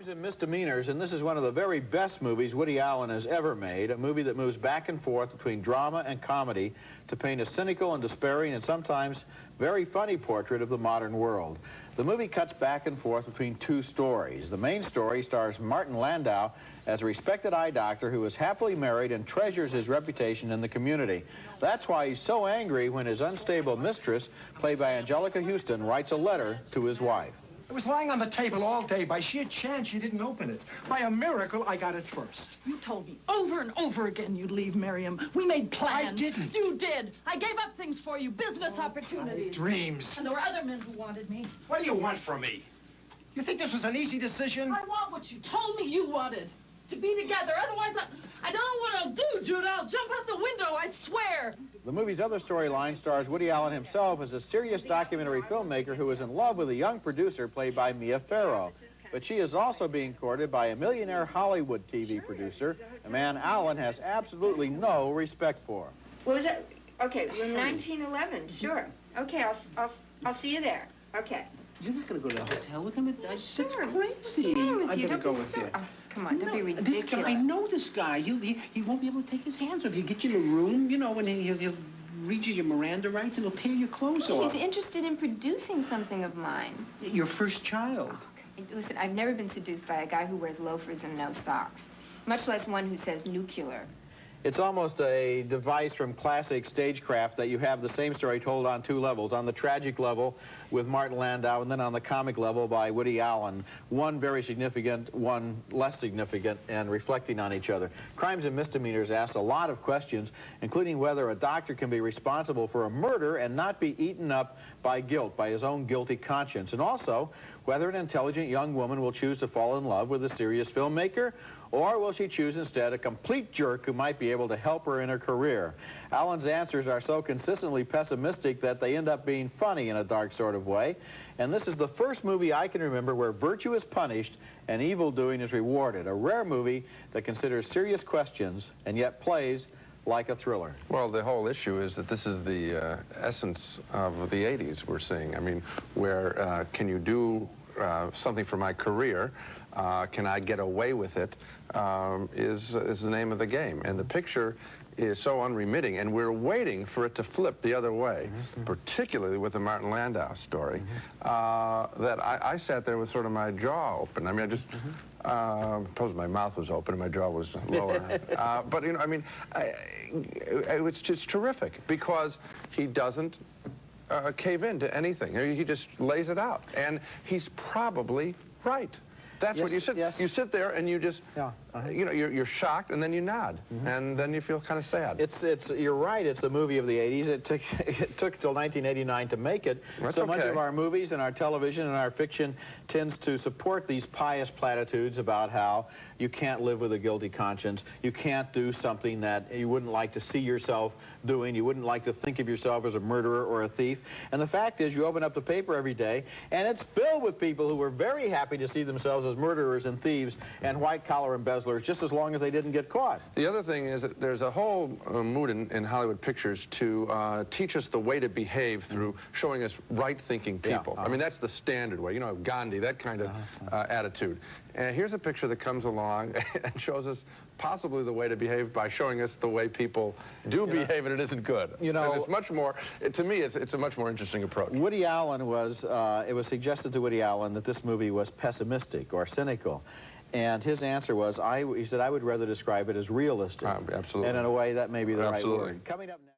Crimes and Misdemeanors, and this is one of the very best movies Woody Allen has ever made, a movie that moves back and forth between drama and comedy to paint a cynical and despairing and sometimes very funny portrait of the modern world. The movie cuts back and forth between two stories. The main story stars Martin Landau as a respected eye doctor who is happily married and treasures his reputation in the community. That's why he's so angry when his unstable mistress, played by Angelica Houston, writes a letter to his wife. It was lying on the table all day. By sheer chance, you didn't open it. By a miracle, I got it first. You told me over and over again you'd leave Miriam. We made plans. I didn't. You did. I gave up things for you, business opportunities. Dreams. And there were other men who wanted me. What do you want from me? You think this was an easy decision? I want what you told me you wanted. To be together. Otherwise, I don't know what I'll do, Jude. I'll jump out the window, I swear. The movie's other storyline stars Woody Allen himself as a serious documentary filmmaker who is in love with a young producer played by Mia Farrow. But she is also being courted by a millionaire Hollywood TV producer, a man Allen has absolutely no respect for. What was that? Okay, we're 1911, sure. Okay, I'll see you there. Okay. You're not going to go to the hotel with him? That's Sure. crazy. I better go with you. Oh, come on, don't be ridiculous. This guy, I know this guy. He won't be able to take his hands off. He'll get you in a room, you know, and he'll read you your Miranda rights, and he'll tear your clothes off. He's interested in producing something of mine. Your first child. Listen, I've never been seduced by a guy who wears loafers and no socks, much less one who says nuclear. It's almost a device from classic stagecraft that you have the same story told on two levels. On the tragic level with Martin Landau, and then on the comic level by Woody Allen. One very significant, one less significant, and reflecting on each other. Crimes and Misdemeanors asks a lot of questions, including whether a doctor can be responsible for a murder and not be eaten up by guilt, by his own guilty conscience. And also, whether an intelligent young woman will choose to fall in love with a serious filmmaker, or will she choose instead a complete jerk who might be able to help her in her career? Allen's answers are so consistently pessimistic that they end up being funny in a dark sort of way. And this is the first movie I can remember where virtue is punished and evil doing is rewarded. A rare movie that considers serious questions and yet plays like a thriller. Well, the whole issue is that this is the essence of the 80s we're seeing. I mean, where can you do something for my career? Can I get away with it? Is the name of the game. And the picture is so unremitting, and we're waiting for it to flip the other way, particularly with the Martin Landau story, that I sat there with sort of my jaw open. I mean, I just, suppose my mouth was open and my jaw was lower. But, you know, I mean, it's just terrific because he doesn't cave into anything. He just lays it out. And he's probably right. That's what you sit. Yes. You sit there and you just, you know, you're shocked, and then you nod, and then you feel kind of sad. You're right. It's the movie of the 80s. It took till 1989 to make it. That's so okay. much of our movies and our television and our fiction tends to support these pious platitudes about how you can't live with a guilty conscience. You can't do something that you wouldn't like to see yourself doing. You wouldn't like to think of yourself as a murderer or a thief. And the fact is, you open up the paper every day, and it's filled with people who were very happy to see themselves as murderers and thieves and white-collar embezzlers, just as long as they didn't get caught. The other thing is that there's a whole mood in Hollywood pictures to teach us the way to behave through showing us right-thinking people. I mean, that's the standard way. You know, Gandhi, that kind of attitude. And here's a picture that comes along and shows us possibly the way to behave by showing us the way people do behave, and it isn't good. You know, and it's much more, to me, it's a much more interesting approach. Woody Allen was, it was suggested to Woody Allen that this movie was pessimistic or cynical. And his answer was, he said, I would rather describe it as realistic. Absolutely. And in a way, that may be the right Absolutely. word. Coming up next.